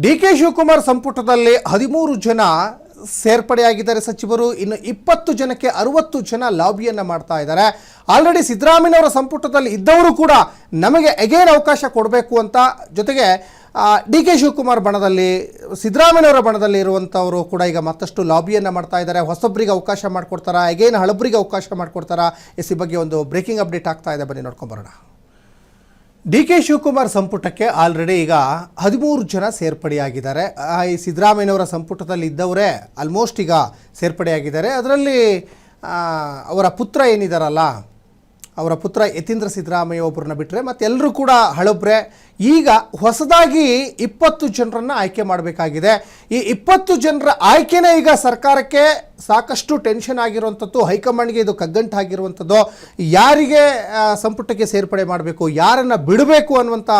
ಡಿ.ಕೆ. ಶಿವಕುಮಾರ್ ಸಂಪುಟದಲ್ಲಿ 13 ಜನ ಸೇರ್ಪಡೆಯಾಗಿದ್ದಾರೆ ಸಚಿವರು. ಇನ್ನು 20 ಜನಕ್ಕೆ 60 ಜನ ಲಾಬಿಯನ್ನು ಮಾಡ್ತಾ ಇದ್ದಾರೆ. ಆಲ್ರೆಡಿ ಸಿದ್ದರಾಮಯ್ಯನವರ ಸಂಪುಟದಲ್ಲಿ ಇದ್ದವರು ಕೂಡ ನಮಗೆ ಅಗೇನ್ ಅವಕಾಶ ಕೊಡಬೇಕು ಅಂತ, ಜೊತೆಗೆ ಡಿ.ಕೆ. ಶಿವಕುಮಾರ್ ಬಣದಲ್ಲಿ ಸಿದ್ದರಾಮಯ್ಯನವರ ಬಣದಲ್ಲಿ ಇರುವಂಥವರು ಕೂಡ ಈಗ ಮತ್ತಷ್ಟು ಲಾಬಿಯನ್ನು ಮಾಡ್ತಾ ಇದ್ದಾರೆ. ಹೊಸೊಬ್ಬರಿಗೆ ಅವಕಾಶ ಮಾಡಿಕೊಡ್ತಾರಾ, ಅಗೇನ್ ಹಳಬರಿಗೆ ಅವಕಾಶ ಮಾಡಿಕೊಡ್ತಾರಾ? ಈ ಬಗ್ಗೆ ಒಂದು ಬ್ರೇಕಿಂಗ್ ಅಪ್ಡೇಟ್ ಆಗ್ತಾ ಇದೆ, ಬನ್ನಿ ನೋಡ್ಕೊಂಬರೋಣ. ಡಿ.ಕೆ. ಶಿವಕುಮಾರ್ ಸಂಪುಟಕ್ಕೆ ಆಲ್ರೆಡಿ ಈಗ 13 ಜನ ಸೇರ್ಪಡೆಯಾಗಿದ್ದಾರೆ. ಈ ಸಿದ್ದರಾಮಯ್ಯನವರ ಸಂಪುಟದಲ್ಲಿ ಇದ್ದವರೇ ಆಲ್ಮೋಸ್ಟ್ ಈಗ ಸೇರ್ಪಡೆಯಾಗಿದ್ದಾರೆ. ಅದರಲ್ಲಿ ಅವರ ಪುತ್ರ ಏನಿದಾರಲ್ಲ, ಅವರ ಪುತ್ರ ಯತೀಂದ್ರ ಸಿದ್ದರಾಮಯ್ಯ ಒಬ್ಬರನ್ನ ಬಿಟ್ಟರೆ ಮತ್ತೆಲ್ಲರೂ ಕೂಡ ಹಳಬ್ರೆ. ಈಗ ಹೊಸದಾಗಿ 20 ಜನರನ್ನು ಆಯ್ಕೆ ಮಾಡಬೇಕಾಗಿದೆ. ಈ 20 ಜನರ ಆಯ್ಕೆನೇ ಈಗ ಸರ್ಕಾರಕ್ಕೆ ಸಾಕಷ್ಟು ಟೆನ್ಷನ್ ಆಗಿರುವಂಥದ್ದು, ಹೈಕಮಾಂಡ್ಗೆ ಇದು ಕಗ್ಗಂಟಾಗಿರುವಂಥದ್ದು. ಯಾರಿಗೆ ಸಂಪುಟಕ್ಕೆ ಸೇರ್ಪಡೆ ಮಾಡಬೇಕು, ಯಾರನ್ನು ಬಿಡಬೇಕು ಅನ್ನುವಂಥ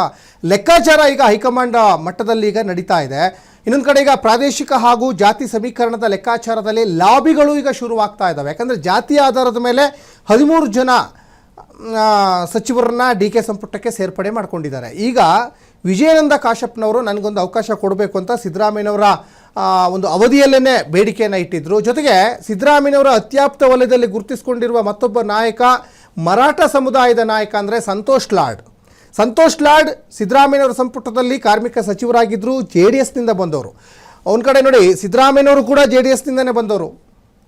ಲೆಕ್ಕಾಚಾರ ಈಗ ಹೈಕಮಾಂಡ್ ಮಟ್ಟದಲ್ಲಿ ಈಗ ನಡೀತಾ ಇದೆ. ಇನ್ನೊಂದು ಕಡೆ ಈಗ ಪ್ರಾದೇಶಿಕ ಹಾಗೂ ಜಾತಿ ಸಮೀಕರಣದ ಲೆಕ್ಕಾಚಾರದಲ್ಲಿ ಲಾಬಿಗಳು ಈಗ ಶುರುವಾಗ್ತಾ ಇದ್ದಾವೆ. ಯಾಕಂದರೆ ಜಾತಿ ಆಧಾರದ ಮೇಲೆ 13 ಜನ ಸಚಿವರನ್ನ ಡಿ.ಕೆ. ಸಂಪುಟಕ್ಕೆ ಸೇರ್ಪಡೆ ಮಾಡ್ಕೊಂಡಿದ್ದಾರೆ. ಈಗ ವಿಜಯಾನಂದ ಕಾಶಪ್ಪನವರು ನನಗೊಂದು ಅವಕಾಶ ಕೊಡಬೇಕು ಅಂತ ಸಿದ್ದರಾಮಯ್ಯನವರ ಒಂದು ಅವಧಿಯಲ್ಲೇ ಬೇಡಿಕೆಯನ್ನು ಇಟ್ಟಿದ್ದರು. ಜೊತೆಗೆ ಸಿದ್ದರಾಮಯ್ಯನವರ ಅತ್ಯಾಪ್ತ ವಲಯದಲ್ಲಿ ಗುರುತಿಸಿಕೊಂಡಿರುವ ಮತ್ತೊಬ್ಬ ನಾಯಕ, ಮರಾಠ ಸಮುದಾಯದ ನಾಯಕ ಅಂದರೆ ಸಂತೋಷ್ ಲಾಡ್ ಸಿದ್ದರಾಮಯ್ಯನವರ ಸಂಪುಟದಲ್ಲಿ ಕಾರ್ಮಿಕ ಸಚಿವರಾಗಿದ್ದರು. JDSನಿಂದ ಬಂದವರು. ಒಂದು ಕಡೆ ನೋಡಿ, ಸಿದ್ದರಾಮಯ್ಯನವರು ಕೂಡ JDSನಿಂದನೇ ಬಂದವರು.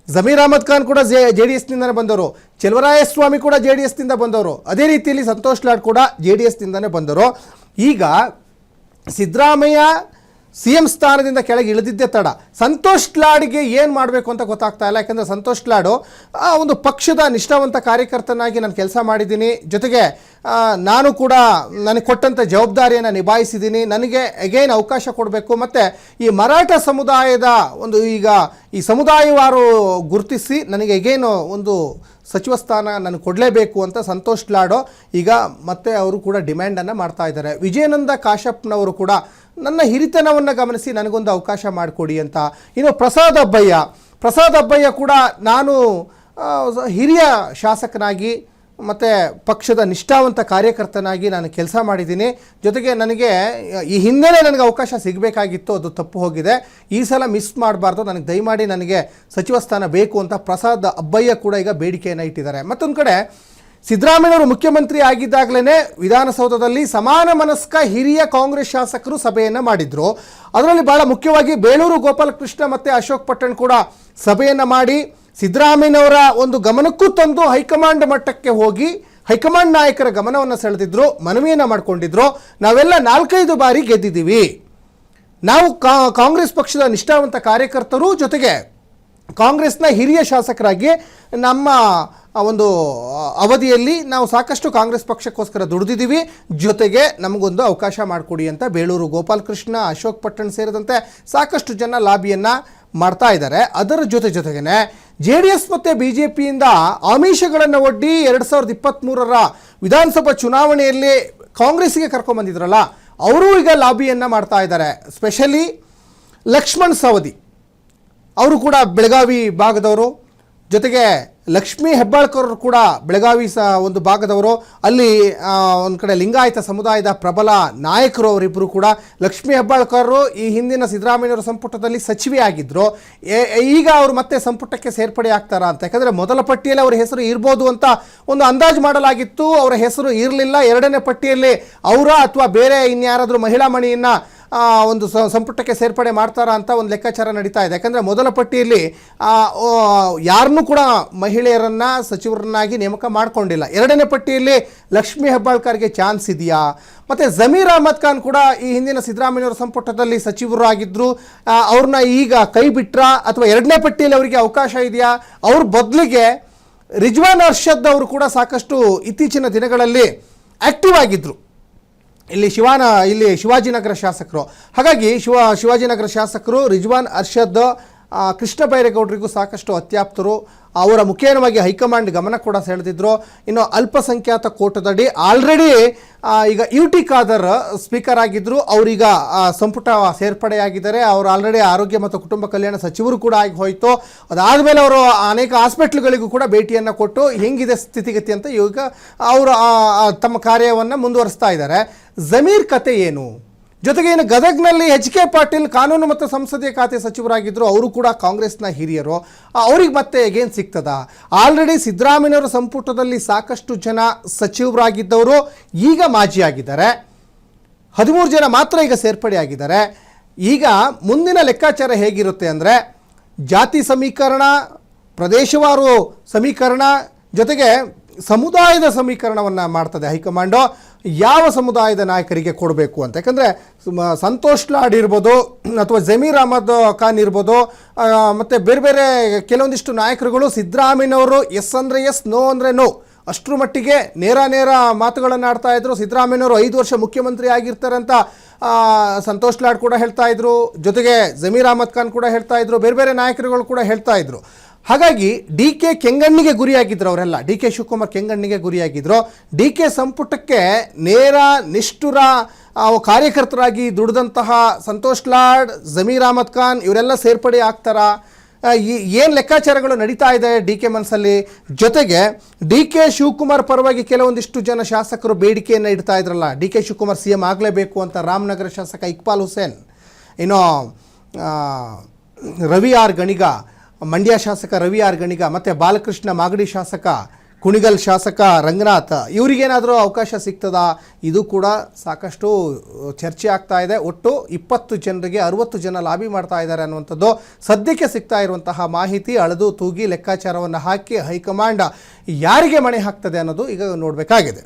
ಜಮೀರ್ ಅಹಮದ್ ಖಾನ್ ಕೂಡ JDSನಿಂದನೇ ಬಂದವರು. ಚೆಲುವರಾಯಸ್ವಾಮಿ ಕೂಡ JDSನಿಂದ ಬಂದವರು. ಅದೇ ರೀತಿಯಲ್ಲಿ ಸಂತೋಷ್ ಲಾಡ್ ಕೂಡ JDSನಿಂದನೇ ಬಂದವರು. ಈಗ ಸಿದ್ದರಾಮಯ್ಯ CM ಸ್ಥಾನದಿಂದ ಕೆಳಗೆ ಇಳಿದಿದ್ದೇ ತಡ. ಸಂತೋಷ್ ಲಾಡ್ಗೆ ಏನು ಮಾಡಬೇಕು ಅಂತ ಗೊತ್ತಾಗ್ತಾ ಇಲ್ಲ. ಯಾಕಂದರೆ ಸಂತೋಷ್ ಲಾಡು ಒಂದು ಪಕ್ಷದ ನಿಷ್ಠಾವಂತ ಕಾರ್ಯಕರ್ತನಾಗಿ ನಾನು ಕೆಲಸ ಮಾಡಿದ್ದೀನಿ. ಜೊತೆಗೆ ನಾನು ಕೂಡ ನನಗೆ ಕೊಟ್ಟಂಥ ಜವಾಬ್ದಾರಿಯನ್ನು ನಿಭಾಯಿಸಿದ್ದೀನಿ. ನನಗೆ ಅಗೇನ್ ಅವಕಾಶ ಕೊಡಬೇಕು. ಮತ್ತು ಈ ಮರಾಠ ಸಮುದಾಯದ ಒಂದು ಈಗ ಈ ಸಮುದಾಯವಾರು ಗುರುತಿಸಿ ನನಗೆ ಅಗೇನು ಒಂದು ಸಚಿವ ಸ್ಥಾನ ನನಗೆ ಕೊಡಲೇಬೇಕು ಅಂತ ಸಂತೋಷ್ ಲಾಡು ಈಗ ಮತ್ತೆ ಅವರು ಕೂಡ ಡಿಮ್ಯಾಂಡನ್ನು ಮಾಡ್ತಾ ಇದ್ದಾರೆ. ವಿಜಯಾನಂದ ಕಾಶಪ್ಪನವರು ಕೂಡ ನನ್ನ ಹಿರಿತನವನ್ನು ಗಮನಿಸಿ ನನಗೊಂದು ಅವಕಾಶ ಮಾಡಿಕೊಡಿ ಅಂತ. ಇನ್ನು ಪ್ರಸಾದ್ ಅಬ್ಬಯ್ಯ ಕೂಡ ನಾನು ಹಿರಿಯ ಶಾಸಕನಾಗಿ ಮತ್ತು ಪಕ್ಷದ ನಿಷ್ಠಾವಂತ ಕಾರ್ಯಕರ್ತನಾಗಿ ನಾನು ಕೆಲಸ ಮಾಡಿದ್ದೀನಿ. ಜೊತೆಗೆ ನನಗೆ ಈ ಹಿಂದೆಯೇ ನನಗೆ ಅವಕಾಶ ಸಿಗಬೇಕಾಗಿತ್ತು, ಅದು ತಪ್ಪು ಹೋಗಿದೆ. ಈ ಸಲ ಮಿಸ್ ಮಾಡಬಾರ್ದು, ನನಗೆ ದಯಮಾಡಿ ನನಗೆ ಸಚಿವ ಸ್ಥಾನ ಬೇಕು ಅಂತ ಪ್ರಸಾದ್ ಅಬ್ಬಯ್ಯ ಕೂಡ ಈಗ ಬೇಡಿಕೆಯನ್ನು ಇಟ್ಟಿದ್ದಾರೆ. ಮತ್ತೊಂದು ಕಡೆ ಸಿದ್ದರಾಮಯ್ಯನವರು ಮುಖ್ಯಮಂತ್ರಿ ಆಗಿದ್ದಾಗಲೇ ವಿಧಾನಸೌಧದಲ್ಲಿ ಸಮಾನ ಮನಸ್ಕ ಹಿರಿಯ ಕಾಂಗ್ರೆಸ್ ಶಾಸಕರು ಸಭೆಯನ್ನು ಮಾಡಿದರು. ಅದರಲ್ಲಿ ಭಾಳ ಮುಖ್ಯವಾಗಿ ಬೇಳೂರು ಗೋಪಾಲಕೃಷ್ಣ ಮತ್ತು ಅಶೋಕ್ ಪಟ್ಟಣ್ ಕೂಡ ಸಭೆಯನ್ನು ಮಾಡಿ ಸಿದ್ದರಾಮಯ್ಯನವರ ಒಂದು ಗಮನಕ್ಕೂ ತಂದು ಹೈಕಮಾಂಡ್ ಮಟ್ಟಕ್ಕೆ ಹೋಗಿ ಹೈಕಮಾಂಡ್ ನಾಯಕರ ಗಮನವನ್ನು ಸೆಳೆದಿದ್ರು, ಮನವಿಯನ್ನು ಮಾಡಿಕೊಂಡಿದ್ರು. ನಾವೆಲ್ಲ 4-5 ಬಾರಿ ಗೆದ್ದಿದ್ದೀವಿ, ನಾವು ಕಾಂಗ್ರೆಸ್ ಪಕ್ಷದ ನಿಷ್ಠಾವಂತ ಕಾರ್ಯಕರ್ತರು, ಜೊತೆಗೆ ಕಾಂಗ್ರೆಸ್ನ ಹಿರಿಯ ಶಾಸಕರಾಗಿ ನಮ್ಮ ಒಂದು ಅವಧಿಯಲ್ಲಿ ನಾವು ಸಾಕಷ್ಟು ಕಾಂಗ್ರೆಸ್ ಪಕ್ಷಕ್ಕೋಸ್ಕರ ದುಡಿದಿದ್ದೀವಿ, ಜೊತೆಗೆ ನಮಗೊಂದು ಅವಕಾಶ ಮಾಡಿಕೊಡಿ ಅಂತ ಬೇಳೂರು ಗೋಪಾಲಕೃಷ್ಣ, ಅಶೋಕ್ ಪಟ್ಟಣ್ ಸೇರಿದಂತೆ ಸಾಕಷ್ಟು ಜನ ಲಾಬಿಯನ್ನು ಮಾಡ್ತಾ ಇದ್ದಾರೆ. ಅದರ ಜೊತೆಗೇ JDS ಮತ್ತು BJPಯಿಂದ ಆಮಿಷಗಳನ್ನು ಒಡ್ಡಿ 2023ರ ವಿಧಾನಸಭಾ ಚುನಾವಣೆಯಲ್ಲಿ ಕಾಂಗ್ರೆಸ್ಸಿಗೆ ಕರ್ಕೊಂಡ್ಬಂದಿದ್ರಲ್ಲ, ಅವರು ಈಗ ಲಾಬಿಯನ್ನು ಮಾಡ್ತಾ ಇದ್ದಾರೆ. ಸ್ಪೆಷಲಿ ಲಕ್ಷ್ಮಣ್ ಸವದಿ ಅವರು ಕೂಡ ಬೆಳಗಾವಿ ಭಾಗದವರು, ಜೊತೆಗೆ ಲಕ್ಷ್ಮೀ ಹೆಬ್ಬಾಳ್ಕರ್ ಕೂಡ ಬೆಳಗಾವಿ ಒಂದು ಭಾಗದವರು. ಅಲ್ಲಿ ಒಂದು ಕಡೆ ಲಿಂಗಾಯತ ಸಮುದಾಯದ ಪ್ರಬಲ ನಾಯಕರು ಅವರಿಬ್ಬರು ಕೂಡ. ಲಕ್ಷ್ಮೀ ಹೆಬ್ಬಾಳ್ಕರ್ ಈ ಹಿಂದಿನ ಸಿದ್ದರಾಮಯ್ಯನವರ ಸಂಪುಟದಲ್ಲಿ ಸಚಿವೆ ಆಗಿದ್ದರು. ಈಗ ಅವರು ಮತ್ತೆ ಸಂಪುಟಕ್ಕೆ ಸೇರ್ಪಡೆ ಆಗ್ತಾರಾ ಅಂತ, ಯಾಕಂದರೆ ಮೊದಲ ಪಟ್ಟಿಯಲ್ಲಿ ಅವರ ಹೆಸರು ಇರ್ಬೋದು ಅಂತ ಒಂದು ಅಂದಾಜು ಮಾಡಲಾಗಿತ್ತು. ಅವರ ಹೆಸರು ಇರಲಿಲ್ಲ. 2ನೇ ಪಟ್ಟಿಯಲ್ಲಿ ಅವರ ಅಥವಾ ಬೇರೆ ಇನ್ಯಾರಾದರೂ ಮಹಿಳಾ ಮಣಿಯನ್ನು ಒಂದು ಸಂಪುಟಕ್ಕೆ ಸೇರ್ಪಡೆ ಮಾಡ್ತಾರಾ ಅಂತ ಒಂದು ಲೆಕ್ಕಾಚಾರ ನಡೀತಾ ಇದೆ. ಯಾಕಂದರೆ ಮೊದಲ ಪಟ್ಟಿಯಲ್ಲಿ ಯಾರನ್ನೂ ಕೂಡ ಮಹಿಳೆಯರನ್ನು ಸಚಿವರನ್ನಾಗಿ ನೇಮಕ ಮಾಡಿಕೊಂಡಿಲ್ಲ. 2ನೇ ಪಟ್ಟಿಯಲ್ಲಿ ಲಕ್ಷ್ಮೀ ಹೆಬ್ಬಾಳ್ಕರ್ಗೆ ಚಾನ್ಸ್ ಇದೆಯಾ? ಮತ್ತು ಜಮೀರ್ ಅಹಮದ್ ಖಾನ್ ಕೂಡ ಈ ಹಿಂದಿನ ಸಿದ್ದರಾಮಯ್ಯನವರ ಸಂಪುಟದಲ್ಲಿ ಸಚಿವರು ಆಗಿದ್ದರು, ಅವ್ರನ್ನ ಈಗ ಕೈ ಬಿಟ್ರಾ ಅಥವಾ 2ನೇ ಪಟ್ಟಿಯಲ್ಲಿ ಅವರಿಗೆ ಅವಕಾಶ ಇದೆಯಾ? ಅವ್ರ ಬದಲಿಗೆ ರಿಜ್ವಾನ್ ಅರ್ಷದ್ ಅವರು ಕೂಡ ಸಾಕಷ್ಟು ಇತ್ತೀಚಿನ ದಿನಗಳಲ್ಲಿ ಆ್ಯಕ್ಟಿವ್ ಆಗಿದ್ದರು. ಇಲ್ಲಿ ಶಿವಾಜಿನಗರ ಶಾಸಕರು. ಹಾಗಾಗಿ ಶಿವಾಜಿನಗರ ಶಾಸಕರು ರಿಜ್ವಾನ್ ಅರ್ಷದ್, ಕೃಷ್ಣ ಬೈರೇಗೌಡರಿಗೂ ಸಾಕಷ್ಟು ಅತ್ಯಾಪ್ತರು. ಅವರ ಮುಖೇನವಾಗಿ ಹೈಕಮಾಂಡ್ ಗಮನ ಕೂಡ ಸೆಳೆದಿದ್ರು. ಇನ್ನು ಅಲ್ಪಸಂಖ್ಯಾತ ಕೋಟದಡಿ ಆಲ್ರೆಡಿ ಈಗ UT ಖಾದರ್ ಸ್ಪೀಕರ್ ಆಗಿದ್ದರು, ಅವರೀಗ ಸಂಪುಟ ಸೇರ್ಪಡೆಯಾಗಿದ್ದಾರೆ. ಅವರು ಆಲ್ರೆಡಿ ಆರೋಗ್ಯ ಮತ್ತು ಕುಟುಂಬ ಕಲ್ಯಾಣ ಸಚಿವರು ಕೂಡ ಆಗಿ ಹೋಯಿತು. ಅದಾದಮೇಲೆ ಅವರು ಅನೇಕ ಹಾಸ್ಪಿಟ್ಲ್ಗಳಿಗೂ ಕೂಡ ಭೇಟಿಯನ್ನು ಕೊಟ್ಟು ಹೆಂಗಿದೆ ಸ್ಥಿತಿಗತಿ ಅಂತ ಈಗ ಅವರು ತಮ್ಮ ಕಾರ್ಯವನ್ನು ಮುಂದುವರಿಸ್ತಾ ಇದ್ದಾರೆ. ಜಮೀರ್ ಕತೆ ಏನು? ಜೊತೆಗೆ ಇನ್ನು ಗದಗ್ನಲ್ಲಿ HK ಪಾಟೀಲ್ ಕಾನೂನು ಮತ್ತು ಸಂಸದೀಯ ಖಾತೆ ಸಚಿವರಾಗಿದ್ದರು, ಅವರು ಕೂಡ ಕಾಂಗ್ರೆಸ್ನ ಹಿರಿಯರು, ಅವ್ರಿಗೆ ಮತ್ತೆ ಹೇಗೇನು ಸಿಗ್ತದ? ಆಲ್ರೆಡಿ ಸಿದ್ದರಾಮಯ್ಯನವರ ಸಂಪುಟದಲ್ಲಿ ಸಾಕಷ್ಟು ಜನ ಸಚಿವರಾಗಿದ್ದವರು ಈಗ ಮಾಜಿಯಾಗಿದ್ದಾರೆ, 13 ಜನ ಮಾತ್ರ ಈಗ ಸೇರ್ಪಡೆ ಆಗಿದ್ದಾರೆ. ಈಗ ಮುಂದಿನ ಲೆಕ್ಕಾಚಾರ ಹೇಗಿರುತ್ತೆ ಅಂದರೆ, ಜಾತಿ ಸಮೀಕರಣ, ಪ್ರದೇಶವಾರು ಸಮೀಕರಣ, ಜೊತೆಗೆ ಸಮುದಾಯದ ಸಮೀಕರಣವನ್ನು ಮಾಡ್ತದೆ ಹೈಕಮಾಂಡು. ಯಾವ ಸಮುದಾಯದ ನಾಯಕರಿಗೆ ಕೊಡಬೇಕು ಅಂತ, ಯಾಕಂದರೆ ಸಂತೋಷ್ ಲಾಡ್ ಇರ್ಬೋದು ಅಥವಾ ಜಮೀರ್ ಅಹಮದ್ ಖಾನ್ ಇರ್ಬೋದು, ಮತ್ತು ಬೇರೆ ಬೇರೆ ಕೆಲವೊಂದಿಷ್ಟು ನಾಯಕರುಗಳು ಸಿದ್ದರಾಮಯ್ಯನವರು ಎಸ್ ಅಂದರೆ ಎಸ್, ನೋ ಅಂದರೆ ನೋ, ಅಷ್ಟರ ಮಟ್ಟಿಗೆ ನೇರ ಮಾತುಗಳನ್ನು ಆಡ್ತಾ ಇದ್ರು. ಸಿದ್ದರಾಮಯ್ಯನವರು 5 ವರ್ಷ ಮುಖ್ಯಮಂತ್ರಿ ಆಗಿರ್ತಾರೆ ಅಂತ ಸಂತೋಷ್ ಲಾಡ್ ಕೂಡ ಹೇಳ್ತಾ ಇದ್ರು, ಜೊತೆಗೆ ಜಮೀರ್ ಅಹಮದ್ ಖಾನ್ ಕೂಡ ಹೇಳ್ತಾ ಇದ್ರು, ಬೇರೆ ಬೇರೆ ನಾಯಕರುಗಳು ಕೂಡ ಹೇಳ್ತಾ ಇದ್ರು. ಹಾಗಾಗಿ DK ಕೆಂಗಣ್ಣಿಗೆ ಗುರಿಯಾಗಿದ್ರು ಅವರೆಲ್ಲ, DK ಶಿವಕುಮಾರ್ ಕೆಂಗಣ್ಣಿಗೆ ಗುರಿಯಾಗಿದ್ರು. DK ಸಂಪುಟಕ್ಕೆ ನೇರ ನಿಷ್ಠುರ ಕಾರ್ಯಕರ್ತರಾಗಿ ದುಡಿದಂತಹ ಸಂತೋಷ್ ಲಾಡ್, ಜಮೀರ್ ಅಹಮದ್ ಖಾನ್ ಇವರೆಲ್ಲ ಸೇರ್ಪಡೆ ಆಗ್ತಾರಾ? ಏನು ಲೆಕ್ಕಾಚಾರಗಳು ನಡೀತಾ ಇದೆ DK ಮನಸ್ಸಲ್ಲಿ? ಜೊತೆಗೆ DK ಶಿವಕುಮಾರ್ ಪರವಾಗಿ ಕೆಲವೊಂದಿಷ್ಟು ಜನ ಶಾಸಕರು ಬೇಡಿಕೆಯನ್ನು ಇಡ್ತಾ ಇದ್ರಲ್ಲ, DK ಶಿವಕುಮಾರ್ CM ಆಗಲೇಬೇಕು ಅಂತ. ರಾಮನಗರ ಶಾಸಕ ಇಕ್ಬಾಲ್ ಹುಸೇನ್, ಇನ್ನು ರವಿ ಆರ್ ಗಣಿಗ, ಮಂಡ್ಯ ಶಾಸಕ ರವಿ ಆರ್ ಗಣಿಗ, ಮತ್ತು ಬಾಲಕೃಷ್ಣ ಮಾಗಡಿ ಶಾಸಕ, ಕುಣಿಗಲ್ ಶಾಸಕ ರಂಗನಾಥ್, ಇವರಿಗೇನಾದರೂ ಅವಕಾಶ ಸಿಗ್ತದಾ? ಇದು ಕೂಡ ಸಾಕಷ್ಟು ಚರ್ಚೆ ಆಗ್ತಾ ಇದೆ. ಒಟ್ಟು 20 ಜನರಿಗೆ 60 ಜನ ಲಾಬಿ ಮಾಡ್ತಾ ಇದ್ದಾರೆ ಅನ್ನುವಂಥದ್ದು ಸದ್ಯಕ್ಕೆ ಸಿಗ್ತಾ ಇರುವಂತಹ ಮಾಹಿತಿ. ಅಳೆದು ತೂಗಿ ಲೆಕ್ಕಾಚಾರವನ್ನು ಹಾಕಿ ಹೈಕಮಾಂಡ್ ಯಾರಿಗೆ ಮಣೆ ಹಾಕ್ತದೆ ಅನ್ನೋದು ಈಗ ನೋಡಬೇಕಾಗಿದೆ.